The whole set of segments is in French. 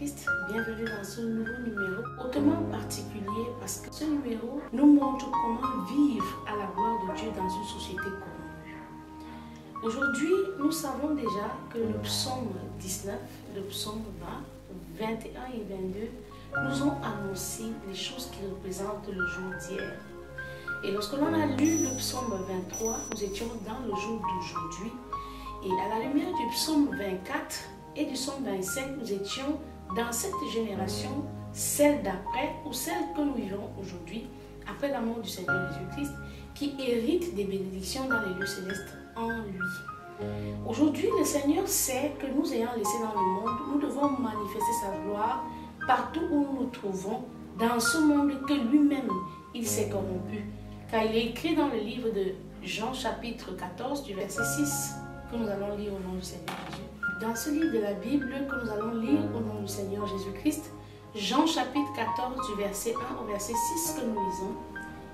Jésus-Christ, bienvenue dans ce nouveau numéro hautement particulier parce que ce numéro nous montre comment vivre à la gloire de Dieu dans une société corrompue. Aujourd'hui, nous savons déjà que le psaume 19, le psaume 20, 21 et 22 nous ont annoncé les choses qui représentent le jour d'hier. Et lorsque l'on a lu le psaume 23, nous étions dans le jour d'aujourd'hui. Et à la lumière du psaume 24 et du psaume 25, nous étions dans cette génération, celle d'après ou celle que nous vivons aujourd'hui, après la mort du Seigneur Jésus-Christ, qui hérite des bénédictions dans les lieux célestes en lui. Aujourd'hui, le Seigneur sait que nous ayant laissé dans le monde, nous devons manifester sa gloire partout où nous nous trouvons, dans ce monde que lui-même, il s'est corrompu. Car il est écrit dans le livre de Jean chapitre 14 du verset 6 que nous allons lire au nom du Seigneur Jésus. Dans ce livre de la Bible que nous allons lire au nom du Seigneur Jésus-Christ, Jean chapitre 14 du verset 1 au verset 6 que nous lisons,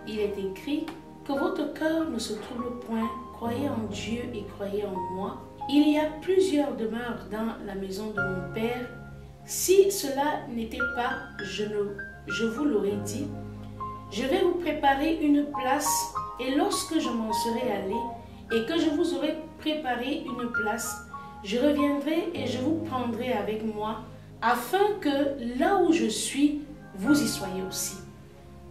il est écrit que votre cœur ne se trouble point, croyez en Dieu et croyez en moi. Il y a plusieurs demeures dans la maison de mon Père. Si cela n'était pas, je vous l'aurais dit. Je vais vous préparer une place, et lorsque je m'en serai allé, et que je vous aurai préparé une place, je reviendrai et je vous prendrai avec moi, afin que là où je suis, vous y soyez aussi.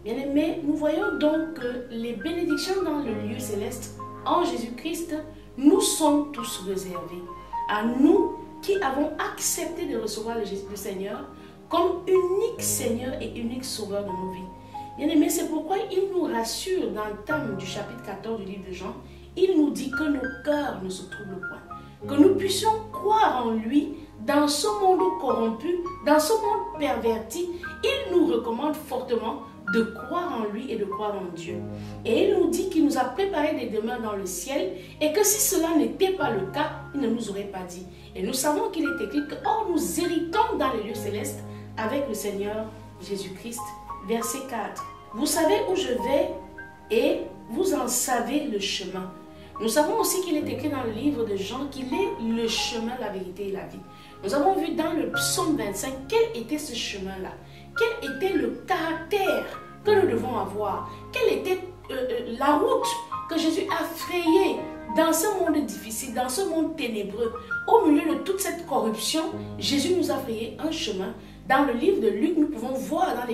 Bien-aimés, nous voyons donc que les bénédictions dans le lieu céleste, en Jésus-Christ, nous sont tous réservés. À nous qui avons accepté de recevoir le Seigneur comme unique Seigneur et unique Sauveur de nos vies. Bien-aimés, c'est pourquoi il nous rassure dans le thème du chapitre 14 du livre de Jean. Il nous dit que nos cœurs ne se troublent point, que nous puissions croire en lui dans ce monde corrompu, dans ce monde perverti. Il nous recommande fortement de croire en lui et de croire en Dieu. Et il nous dit qu'il nous a préparé des demeures dans le ciel et que si cela n'était pas le cas, il ne nous aurait pas dit. Et nous savons qu'il est écrit que or nous héritons dans les lieux célestes avec le Seigneur Jésus-Christ. Verset 4. Vous savez où je vais et vous en savez le chemin. Nous savons aussi qu'il est écrit dans le livre de Jean qu'il est le chemin, la vérité et la vie. Nous avons vu dans le psaume 25 quel était ce chemin-là. Quel était le caractère que nous devons avoir. Quelle était la route que Jésus a frayée dans ce monde difficile, dans ce monde ténébreux. Au milieu de toute cette corruption, Jésus nous a frayé un chemin. Dans le livre de Luc, nous pouvons voir dans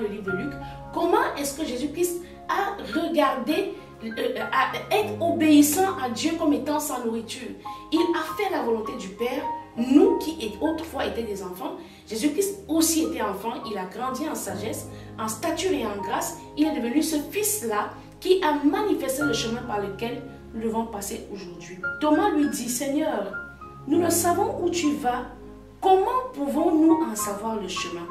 le livre de Luc comment est-ce que Jésus-Christ a regardé, à être obéissant à Dieu comme étant sa nourriture. Il a fait la volonté du Père. Nous qui autrefois étaient des enfants, Jésus-Christ aussi était enfant. Il a grandi en sagesse, en stature et en grâce. Il est devenu ce fils-là qui a manifesté le chemin par lequel nous devons passer aujourd'hui. Thomas lui dit, Seigneur, nous ne savons où tu vas. Comment pouvons-nous en savoir le chemin?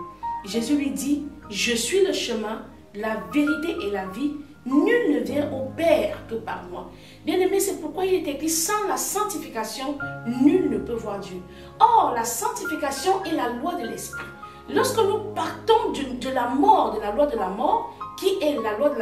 Jésus lui dit, je suis le chemin, la vérité et la vie. Nul ne vient au Père que par moi. Bien-aimé, c'est pourquoi il est écrit, sans la sanctification, nul ne peut voir Dieu. Or, la sanctification est la loi de l'esprit. Lorsque nous partons de la mort, de la loi de la mort, qui est la loi de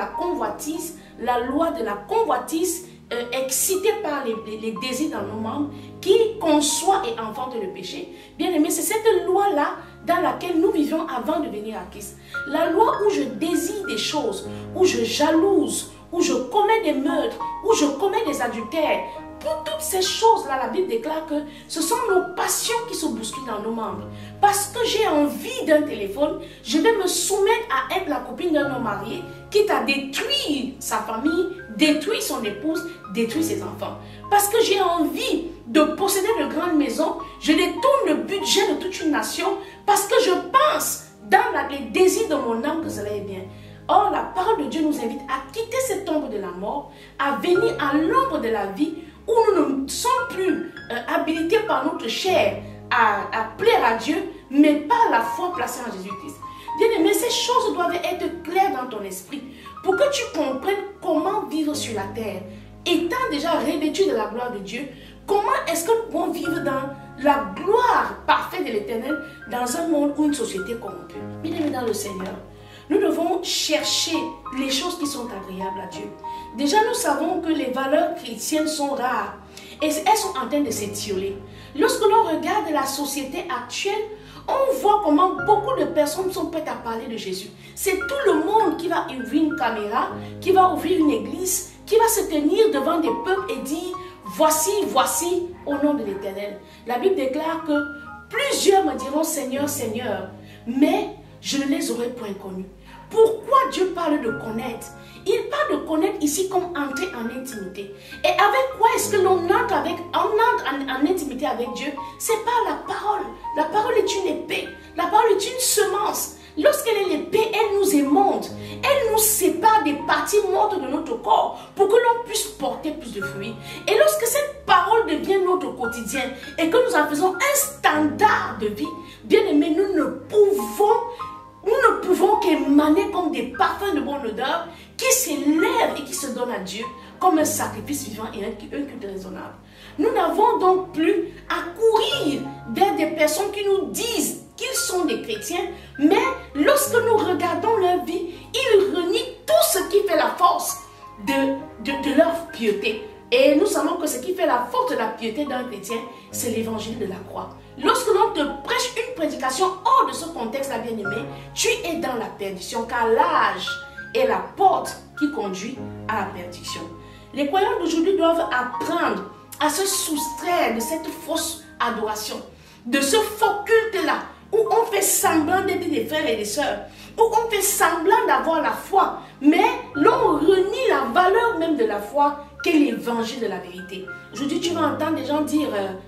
la convoitise excitée par les désirs dans nos membres, qui conçoit et enfante le péché. Bien-aimé, c'est cette loi-là dans laquelle nous vivions avant de venir à Christ. La loi où je désire des choses, où je jalouse, où je commets des meurtres, où je commets des adultères. Pour toutes ces choses-là, la Bible déclare que ce sont nos passions qui se bousculent dans nos membres. Parce que j'ai envie d'un téléphone, je vais me soumettre à être la copine d'un homme marié, quitte à détruire sa famille, détruire son épouse, détruire ses enfants. Parce que j'ai envie de posséder de grandes maisons, je détourne le budget de toute une nation, parce que je pense dans les désirs de mon âme que cela est bien. Or, la parole de Dieu nous invite à quitter cette ombre de la mort, à venir à l'ombre de la vie, où nous ne sommes plus habilités par notre chair à plaire à Dieu, mais par la foi placée en Jésus-Christ. Bien-aimé, ces choses doivent être claires dans ton esprit pour que tu comprennes comment vivre sur la terre. Étant déjà revêtu de la gloire de Dieu, comment est-ce que nous pouvons vivre dans la gloire parfaite de l'Éternel dans un monde ou une société corrompue? Bien-aimé dans le Seigneur, nous devons chercher les choses qui sont agréables à Dieu. Déjà, nous savons que les valeurs chrétiennes sont rares et elles sont en train de s'étioler. Lorsque l'on regarde la société actuelle, on voit comment beaucoup de personnes sont prêtes à parler de Jésus. C'est tout le monde qui va ouvrir une caméra, qui va ouvrir une église, qui va se tenir devant des peuples et dire, voici, voici, au nom de l'Éternel. La Bible déclare que plusieurs me diront, Seigneur, Seigneur, mais je ne les aurai point connus. Pourquoi Dieu parle de connaître? Il parle de connaître ici comme entrer en intimité. Et avec quoi est-ce que l'on entre en intimité avec Dieu? C'est par la parole. La parole est une épée. La parole est une semence. Lorsqu'elle est l'épée, elle nous émonde. Elle nous sépare des parties mortes de notre corps pour que l'on puisse porter plus de fruits. Et lorsque cette parole devient notre quotidien et que nous en faisons un standard de vie, bien aimé, nous ne pouvons qu'émaner comme des parfums de bonne odeur qui s'élèvent et qui se donnent à Dieu comme un sacrifice vivant et un culte raisonnable. Nous n'avons donc plus à courir vers des personnes qui nous disent qu'ils sont des chrétiens, mais lorsque nous regardons leur vie, ils renient tout ce qui fait la force de leur piété. Et nous savons que ce qui fait la force de la piété d'un chrétien, c'est l'évangile de la croix. Lorsque l'on te prêche une prédication hors de ce contexte-là, bien-aimé, tu es dans la perdition, car l'âge est la porte qui conduit à la perdition. Les croyants d'aujourd'hui doivent apprendre à se soustraire de cette fausse adoration, de ce faux culte-là, où on fait semblant d'être des frères et des sœurs, où on fait semblant d'avoir la foi, mais l'on renie la valeur même de la foi, qu'est l'évangile de la vérité. Aujourd'hui, tu vas entendre des gens dire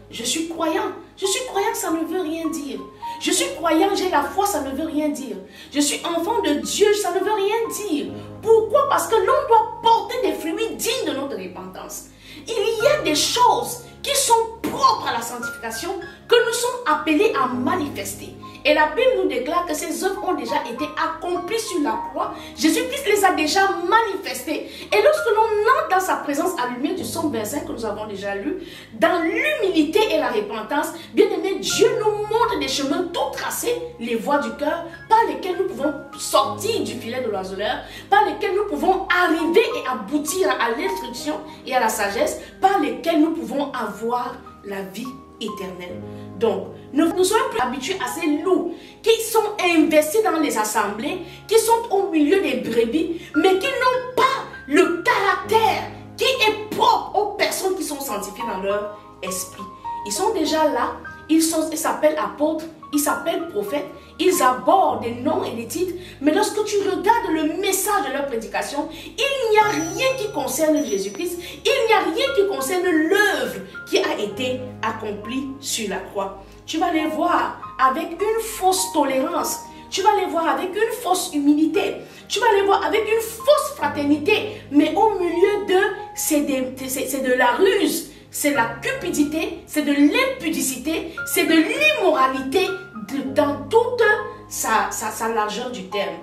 je suis croyant. Je suis croyant, ça ne veut rien dire. Je suis croyant, j'ai la foi, ça ne veut rien dire. Je suis enfant de Dieu, ça ne veut rien dire. Pourquoi? Parce que l'on doit porter des fruits dignes de notre repentance. Il y a des choses qui sont propres à la sanctification que nous sommes appelés à manifester. Et la Bible nous déclare que ces œuvres ont déjà été accomplies sur la croix. Jésus-Christ les a déjà manifestées. Et lorsque l'on entre dans sa présence à la lumière du psaume 25 que nous avons déjà lu, dans l'humilité et la repentance, bien aimé, Dieu nous montre des chemins tout tracés, les voies du cœur, par lesquelles nous pouvons sortir du filet de l'oiseleur, par lesquelles nous pouvons arriver et aboutir à l'instruction et à la sagesse, par lesquelles nous pouvons avoir la vie éternelle. Donc, nous ne sommes plus habitués à ces loups qui sont investis dans les assemblées, qui sont au milieu des brebis, mais qui n'ont pas le caractère qui est propre aux personnes qui sont sanctifiées dans leur esprit. Ils sont déjà là, ils s'appellent apôtres, ils s'appellent prophètes, ils abordent des noms et des titres, mais lorsque tu regardes le message de leur prédication, il n'y a rien qui concerne Jésus-Christ, il n'y a rien qui concerne l'œuvre qui a été accomplie sur la croix. Tu vas les voir avec une fausse tolérance, tu vas les voir avec une fausse humilité, tu vas les voir avec une fausse fraternité, mais au milieu d'eux, c'est de la ruse. C'est la cupidité, c'est de l'impudicité, c'est de l'immoralité dans toute sa largeur du terme.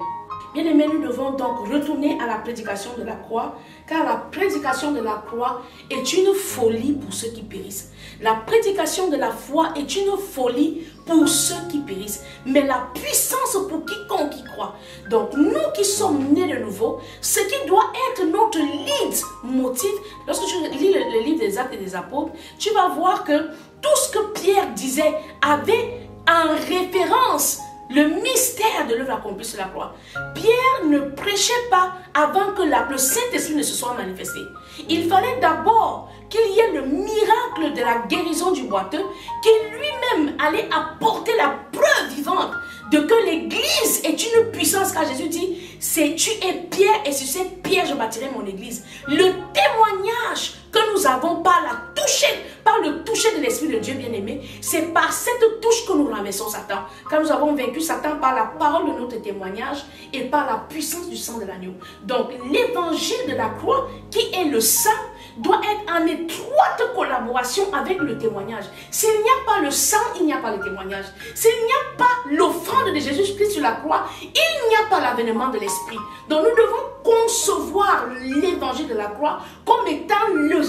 Bien aimés, nous devons donc retourner à la prédication de la croix, car la prédication de la croix est une folie pour ceux qui périssent. La prédication de la foi est une folie pour ceux qui périssent, mais la puissance pour quiconque y croit. Donc nous qui sommes nés de nouveau, ce qui doit être notre leitmotiv, lorsque tu lis le livre des Actes et des Apôtres, tu vas voir que tout ce que Pierre disait avait en référence le mystère de l'œuvre accomplie sur la croix. Pierre ne prêchait pas avant que le Saint-Esprit ne se soit manifesté. Il fallait d'abord qu'il y ait le miracle de la guérison du boiteux, qui lui-même allait apporter la preuve vivante de que l'Église est une puissance, car Jésus dit, tu es Pierre et sur cette pierre je bâtirai mon Église. Le témoignage que nous avons par le toucher de l'Esprit de Dieu bien-aimé, c'est par cette touche que nous renversons Satan. Quand nous avons vaincu Satan par la parole de notre témoignage et par la puissance du sang de l'agneau. Donc l'évangile de la croix, qui est le sang, doit être en étroite collaboration avec le témoignage. S'il n'y a pas le sang, il n'y a pas le témoignage. S'il n'y a pas l'offrande de Jésus-Christ sur la croix, il n'y a pas l'avènement de l'Esprit. Donc nous devons concevoir l'évangile de la croix comme étant le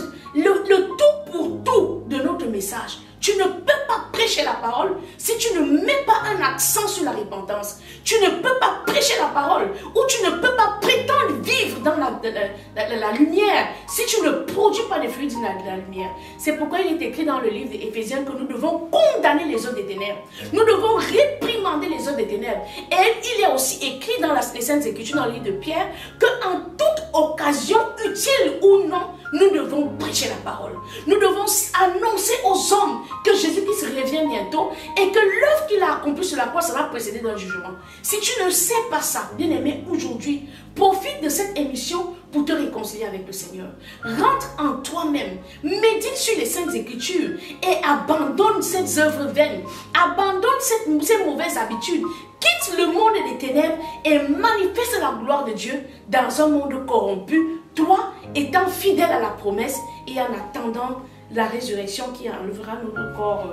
tout pour tout de notre message. Tu ne peux pas prêcher la parole si tu ne mets pas un accent sur la repentance. Tu ne peux pas prêcher la parole ou tu ne peux pas prétendre vivre dans la lumière si tu ne produis pas les fruits de la lumière. C'est pourquoi il est écrit dans le livre d'Éphésiens que nous devons condamner les œuvres des ténèbres. Nous devons réprimander les œuvres des ténèbres. Et il est aussi écrit dans les Saintes Écritures, dans le livre de Pierre, qu'en toute occasion, utile ou non, nous devons prêcher la parole. Nous devons annoncer aux hommes que Jésus-Christ revient bientôt et que l'œuvre qu'il a accomplie sur la croix sera précédée d'un jugement. Si tu ne sais pas ça, bien-aimé, aujourd'hui, profite de cette émission pour te réconcilier avec le Seigneur. Rentre en toi-même, médite sur les Saintes Écritures et abandonne ces œuvres vaines, abandonne ces mauvaises habitudes. Quitte le monde des ténèbres et manifeste la gloire de Dieu dans un monde corrompu, toi étant fidèle à la promesse et en attendant la résurrection qui enlèvera notre corps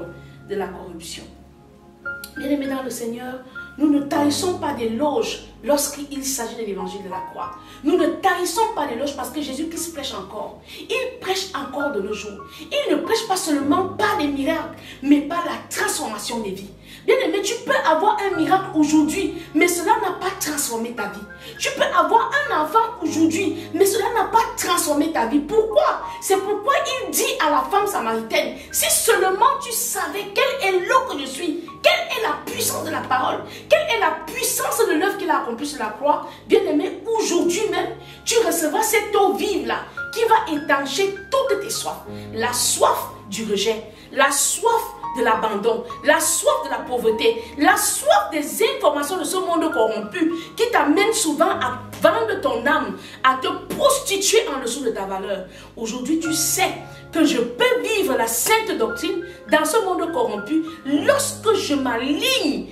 de la corruption. Bien-aimés dans le Seigneur, nous ne tarissons pas d'éloges lorsqu'il s'agit de l'évangile de la croix. Nous ne tarissons pas d'éloges parce que Jésus-Christ prêche encore. Il prêche encore de nos jours. Il ne prêche pas seulement par les miracles, mais par la transformation des vies. Bien-aimé, tu peux avoir un miracle aujourd'hui, mais cela n'a pas transformé ta vie. Tu peux avoir un enfant aujourd'hui, mais cela n'a pas transformé ta vie. Pourquoi? C'est pourquoi il dit à la femme samaritaine, si seulement tu savais quel est l'eau que je suis, quelle est la puissance de la parole, quelle est la puissance de l'œuvre qu'il a accomplie sur la croix, bien-aimé, aujourd'hui même, tu recevras cette eau vive-là qui va étancher toutes tes soifs. La soif du rejet, la soif de l'abandon, la soif de la pauvreté, la soif des informations de ce monde corrompu qui t'amène souvent à vendre ton âme, à te prostituer en dessous de ta valeur. Aujourd'hui, tu sais que je peux vivre la sainte doctrine dans ce monde corrompu lorsque je m'aligne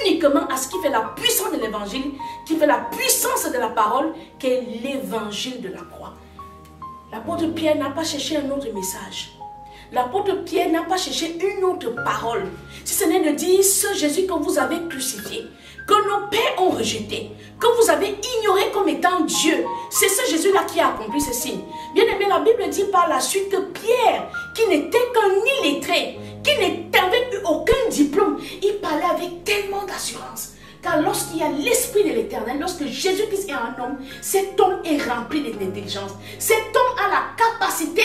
uniquement à ce qui fait la puissance de l'évangile, qui fait la puissance de la parole, qui est l'évangile de la croix. L'apôtre Pierre n'a pas cherché un autre message. L'apôtre Pierre n'a pas cherché une autre parole, si ce n'est de dire ce Jésus que vous avez crucifié, que nos pères ont rejeté, que vous avez ignoré comme étant Dieu. C'est ce Jésus-là qui a accompli ce signe. Bien aimé, la Bible dit par la suite que Pierre, qui n'était qu'un illettré, qui n'avait eu aucun diplôme, il parlait avec tellement d'assurance. Car lorsqu'il y a l'Esprit de l'Éternel, lorsque Jésus-Christ est un homme, cet homme est rempli d'intelligence. Cet homme a la capacité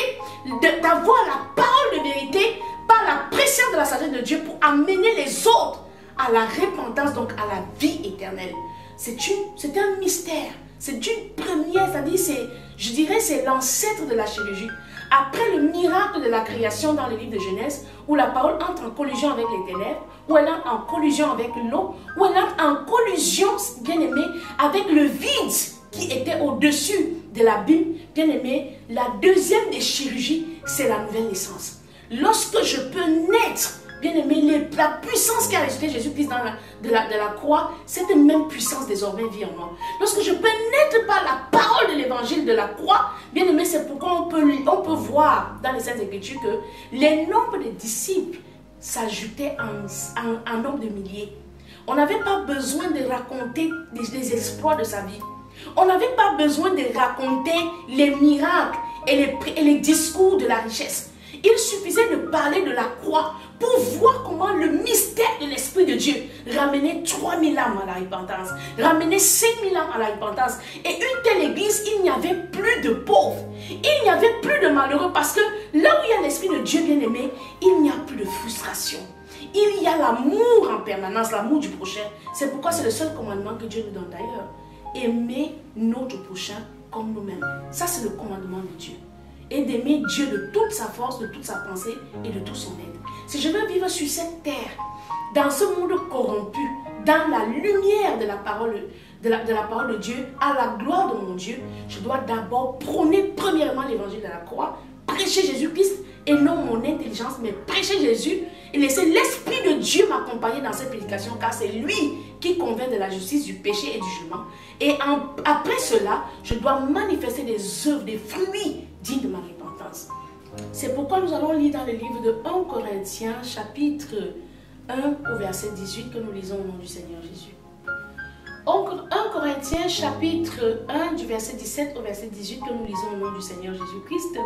d'avoir la parole de vérité par la pression de la sagesse de Dieu pour amener les autres à la repentance, donc à la vie éternelle. C'est un mystère. C'est une première, c'est-à-dire, je dirais, c'est l'ancêtre de la chirurgie. Après le miracle de la création dans le livre de Genèse, où la parole entre en collision avec les ténèbres, où elle entre en collision avec l'eau, où elle entre en collision, bien aimé, avec le vide qui était au-dessus de l'abîme, bien aimé, la deuxième des chirurgies, c'est la nouvelle naissance. Lorsque je peux naître, bien aimé, la puissance qui a ressuscité Jésus-Christ de la croix, cette même puissance désormais vit en moi. Lorsque je peux naître par la parole de l'évangile de la croix, bien aimé, c'est pourquoi on peut voir dans les Saintes Écritures que les nombres de disciples s'ajoutaient en nombre de milliers. On n'avait pas besoin de raconter les exploits de sa vie. On n'avait pas besoin de raconter les miracles et les discours de la richesse. Il suffisait de parler de la croix pour voir comment le mystère de l'Esprit de Dieu ramenait 3000 âmes à la repentance, ramenait 5000 âmes à la repentance. Et une telle église, il n'y avait plus de pauvres, il n'y avait plus de malheureux, parce que là où il y a l'Esprit de Dieu bien-aimé, il n'y a plus de frustration. Il y a l'amour en permanence, l'amour du prochain. C'est pourquoi c'est le seul commandement que Dieu nous donne d'ailleurs. Aimer notre prochain comme nous-mêmes. Ça, c'est le commandement de Dieu. Et d'aimer Dieu de toute sa force, de toute sa pensée et de tout son être. Si je veux vivre sur cette terre, dans ce monde corrompu, dans la lumière de la parole de Dieu, à la gloire de mon Dieu, je dois d'abord prôner premièrement l'évangile de la croix, prêcher Jésus-Christ et non mon intelligence, mais prêcher Jésus et laisser l'Esprit de Dieu m'accompagner dans cette prédication, car c'est lui qui convainc de la justice, du péché et du jugement. Et après cela, je dois manifester des œuvres, des fruits dignes de ma repentance. C'est pourquoi nous allons lire dans le livre de 1 Corinthiens, chapitre 1 au verset 18, que nous lisons au nom du Seigneur Jésus. 1 Corinthiens, chapitre 1, du verset 17 au verset 18, que nous lisons au nom du Seigneur Jésus-Christ.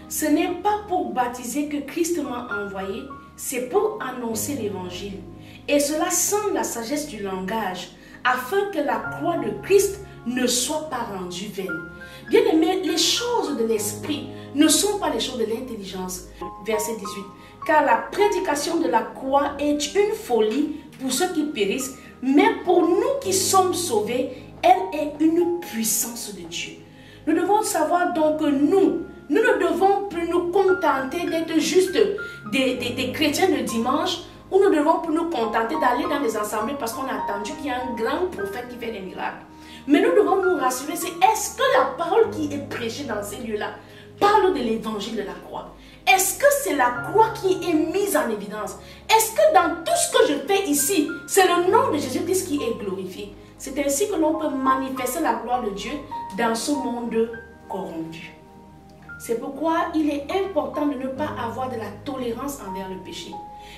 ce n'est pas pour baptiser que Christ m'a envoyé, c'est pour annoncer l'évangile. Et cela sans la sagesse du langage, afin que la croix de Christ ne soit pas rendue vaine. Bien aimé, les choses de l'esprit ne sont pas les choses de l'intelligence. Verset 18. Car la prédication de la croix est une folie pour ceux qui périssent, mais pour nous qui sommes sauvés, elle est une puissance de Dieu. Nous devons savoir donc que nous ne devons plus nous contenter d'être juste des chrétiens de dimanche, ou nous devons plus nous contenter d'aller dans les assemblées parce qu'on a attendu qu'il y a un grand prophète qui fait des miracles. Mais nous devons nous rassurer, c'est est-ce que la parole qui est prêchée dans ces lieux-là parle de l'évangile de la croix? Est-ce que c'est la croix qui est mise en évidence? Est-ce que dans tout ce que je fais ici, c'est le nom de Jésus-Christ qui est glorifié? C'est ainsi que l'on peut manifester la gloire de Dieu dans ce monde corrompu. C'est pourquoi il est important de ne pas avoir de la tolérance envers le péché.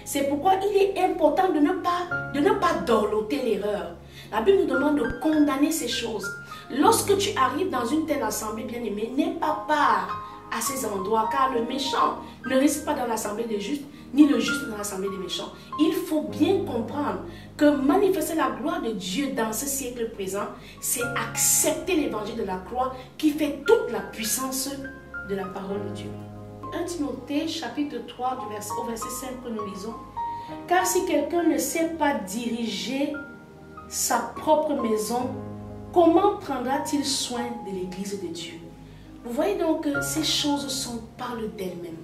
C'est pourquoi il est important de ne pas dorloter l'erreur. La Bible nous demande de condamner ces choses. Lorsque tu arrives dans une telle assemblée, bien-aimée, n'aie pas part à ces endroits, car le méchant ne reste pas dans l'assemblée des justes, ni le juste dans l'assemblée des méchants. Il faut bien comprendre que manifester la gloire de Dieu dans ce siècle présent, c'est accepter l'évangile de la croix qui fait toute la puissance de la parole de Dieu. 1 Timothée chapitre 3 au verset 5 que nous lisons. Car si quelqu'un ne sait pas diriger sa propre maison, comment prendra-t-il soin de l'église de Dieu? Vous voyez donc que ces choses parlent d'elles-mêmes.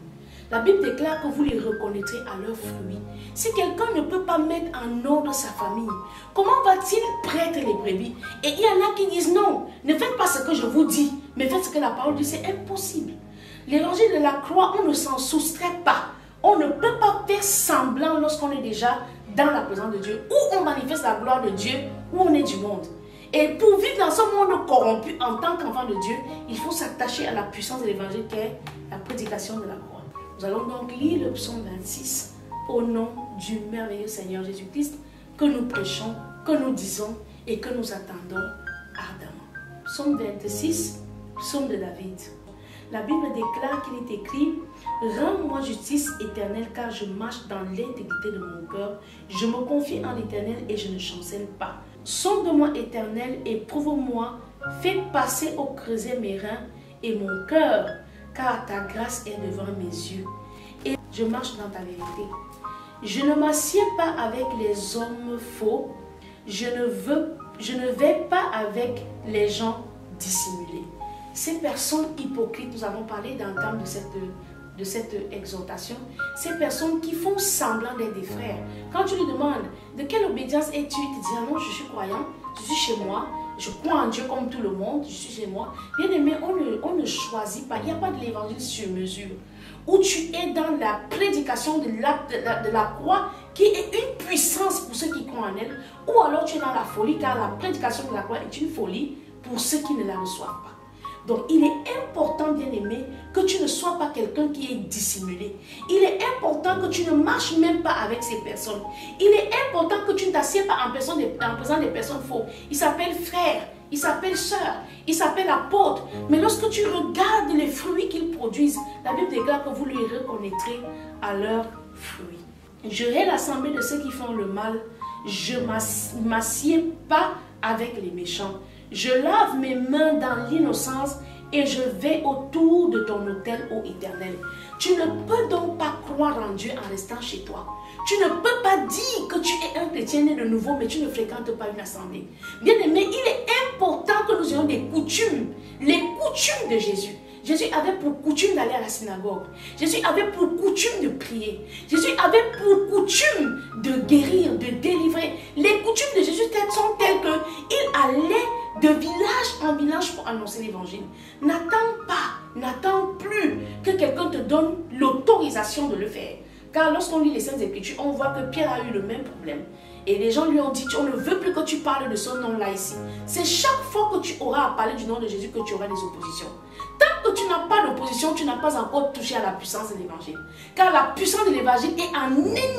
La Bible déclare que vous les reconnaîtrez à leurs fruits. Si quelqu'un ne peut pas mettre en ordre sa famille, comment va-t-il prêtre les brebis? Et il y en a qui disent non, ne faites pas ce que je vous dis, mais faites ce que la parole dit, c'est impossible. L'évangile de la croix, on ne s'en soustrait pas. On ne peut pas faire semblant lorsqu'on est déjà dans la présence de Dieu, où on manifeste la gloire de Dieu, où on est du monde. Et pour vivre dans ce monde corrompu en tant qu'enfant de Dieu, il faut s'attacher à la puissance de l'évangile qui est la prédication de la croix. Nous allons donc lire le psaume 26 au nom du merveilleux Seigneur Jésus-Christ que nous prêchons, que nous disons et que nous attendons ardemment. Psaume 26, psaume de David. La Bible déclare qu'il est écrit « Rends-moi justice éternelle car je marche dans l'intégrité de mon cœur. Je me confie en l'Éternel et je ne chancelle pas. Sonde-moi éternel et prouve-moi. Fais passer au creuset mes reins et mon cœur, car ta grâce est devant mes yeux. Et je marche dans ta vérité. Je ne m'assieds pas avec les hommes faux. Je ne vais pas avec les gens dissimulés. » Ces personnes hypocrites, nous avons parlé dans le terme de cette exhortation, ces personnes qui font semblant d'être des frères. Quand tu lui demandes de quelle obédience es-tu, il te dit ah non, je suis croyant, je suis chez moi, je crois en Dieu comme tout le monde, je suis chez moi. Bien aimé, on ne choisit pas, il n'y a pas de l'évangile sur mesure, où tu es dans la prédication de la croix qui est une puissance pour ceux qui croient en elle, ou alors tu es dans la folie, car la prédication de la croix est une folie pour ceux qui ne la reçoivent pas. Donc, il est important, bien-aimé, que tu ne sois pas quelqu'un qui est dissimulé. Il est important que tu ne marches même pas avec ces personnes. Il est important que tu ne t'assieds pas en présence des personnes fausses. Il s'appelle frère, il s'appelle sœur, il s'appelle apôtre. Mais lorsque tu regardes les fruits qu'ils produisent, la Bible déclare que vous les reconnaîtrez à leurs fruits. Je hais l'assemblée de ceux qui font le mal. Je ne m'assieds pas avec les méchants. Je lave mes mains dans l'innocence et je vais autour de ton autel, ô Éternel. Tu ne peux donc pas croire en Dieu en restant chez toi. Tu ne peux pas dire que tu es un chrétien né de nouveau, mais tu ne fréquentes pas une assemblée. Bien aimé, il est important que nous ayons des coutumes, les coutumes de Jésus. Jésus avait pour coutume d'aller à la synagogue. Jésus avait pour coutume de prier. Jésus avait pour coutume de guérir, de délivrer. Les coutumes de Jésus sont telles qu'il allait de village en village pour annoncer l'évangile. N'attends plus que quelqu'un te donne l'autorisation de le faire. Car lorsqu'on lit les Saintes Écritures, on voit que Pierre a eu le même problème. Et les gens lui ont dit, on ne veut plus que tu parles de son nom là ici. C'est chaque fois que tu auras à parler du nom de Jésus que tu auras des oppositions. Tant que tu n'as pas d'opposition, tu n'as pas encore touché à la puissance de l'évangile. Car la puissance de l'évangile est en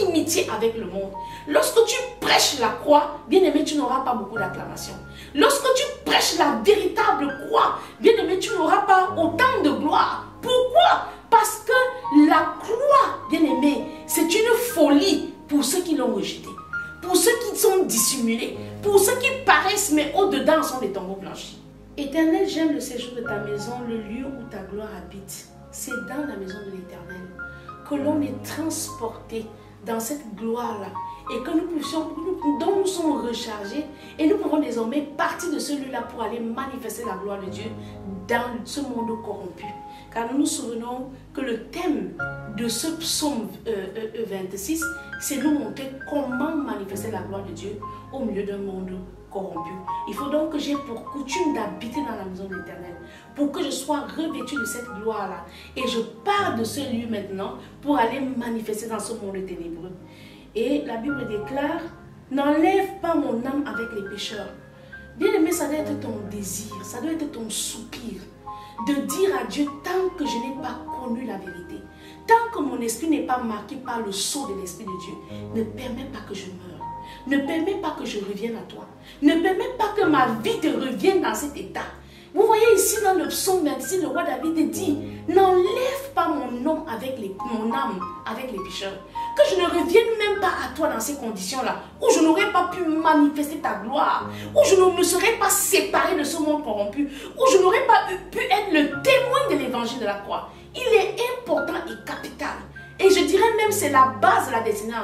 inimitié avec le monde. Lorsque tu prêches la croix, bien aimé, tu n'auras pas beaucoup d'acclamation. Lorsque tu prêches la véritable croix, bien aimé, tu n'auras pas autant de gloire. Pourquoi? Parce que la croix, bien aimé, c'est une folie pour ceux qui l'ont rejeté. Pour ceux qui sont dissimulés. Pour ceux qui paraissent, mais au-dedans sont des tombeaux blanchis. Éternel, j'aime le séjour de ta maison, le lieu où ta gloire habite. C'est dans la maison de l'Éternel que l'on est transporté dans cette gloire-là et que dont nous sommes rechargés et nous pouvons désormais partir de ce lieu-là pour aller manifester la gloire de Dieu dans ce monde corrompu. Car nous nous souvenons que le thème de ce psaume 26, c'est nous montrer comment manifester la gloire de Dieu au milieu d'un monde corrompu. Il faut donc que j'ai pour coutume d'habiter dans la maison de l'Éternel pour que je sois revêtu de cette gloire-là. Et je pars de ce lieu maintenant pour aller manifester dans ce monde ténébreux. Et la Bible déclare, n'enlève pas mon âme avec les pécheurs. Bien aimé, ça doit être ton désir, ça doit être ton soupir de dire à Dieu, tant que je n'ai pas connu la vérité, tant que mon esprit n'est pas marqué par le sceau de l'Esprit de Dieu, ne permets pas que je meure. Ne permets pas que je revienne à toi. Ne permets pas que ma vie te revienne dans cet état. Vous voyez ici dans le psaume 26, le roi David dit, n'enlève pas mon âme avec les pécheurs. Que je ne revienne même pas à toi dans ces conditions-là, où je n'aurais pas pu manifester ta gloire, où je ne me serais pas séparé de ce monde corrompu, où je n'aurais pas pu être le témoin de l'évangile de la croix. Il est important et capital. Et je dirais même c'est la base de la destinée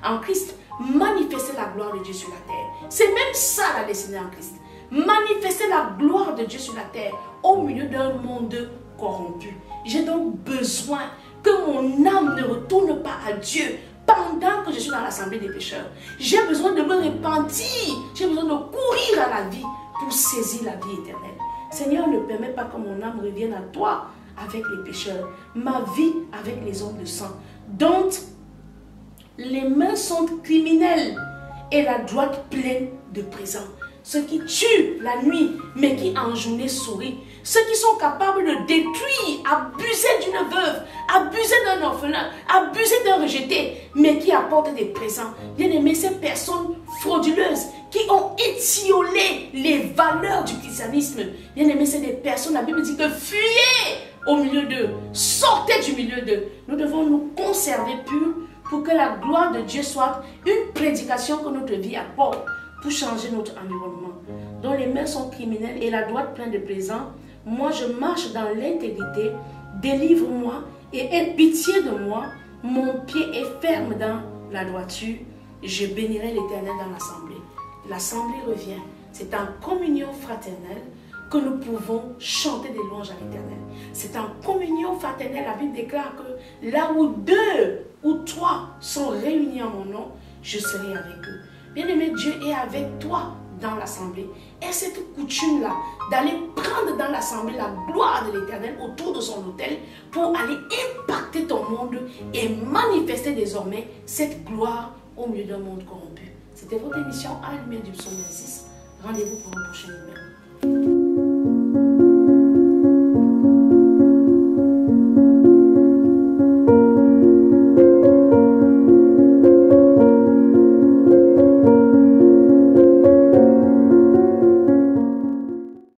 en Christ. Manifester la gloire de Dieu sur la terre. C'est même ça la destinée en Christ. Manifester la gloire de Dieu sur la terre au milieu d'un monde corrompu. J'ai donc besoin que mon âme ne retourne pas à Dieu pendant que je suis dans l'assemblée des pécheurs. J'ai besoin de me repentir. J'ai besoin de courir à la vie pour saisir la vie éternelle. Seigneur, ne permets pas que mon âme revienne à toi avec les pécheurs. Ma vie avec les hommes de sang. Dont les mains sont criminelles et la droite pleine de présents. Ceux qui tuent la nuit, mais qui en journée sourient. Ceux qui sont capables de détruire, abuser d'une veuve, abuser d'un orphelin, abuser d'un rejeté, mais qui apportent des présents. Bien aimé, ces personnes frauduleuses qui ont étiolé les valeurs du christianisme. Bien aimé, c'est des personnes, la Bible dit que fuyez au milieu d'eux, sortez du milieu d'eux. Nous devons nous conserver purs pour que la gloire de Dieu soit une prédication que notre vie apporte pour changer notre environnement. Dont les mains sont criminelles et la droite pleine de présents, moi je marche dans l'intégrité, délivre-moi et aie pitié de moi, mon pied est ferme dans la droiture, je bénirai l'Éternel dans l'assemblée. L'assemblée revient, c'est en communion fraternelle que nous pouvons chanter des louanges à l'Éternel. C'est en communion fraternelle, la Bible déclare que là où 2 ou 3 sont réunis en mon nom, je serai avec eux. Bien-aimé, Dieu est avec toi dans l'assemblée. Et cette coutume-là, d'aller prendre dans l'assemblée la gloire de l'Éternel autour de son autel pour aller impacter ton monde et manifester désormais cette gloire au milieu d'un monde corrompu. C'était votre émission à la lumière du psaume 26. Rendez-vous pour un prochain numéro.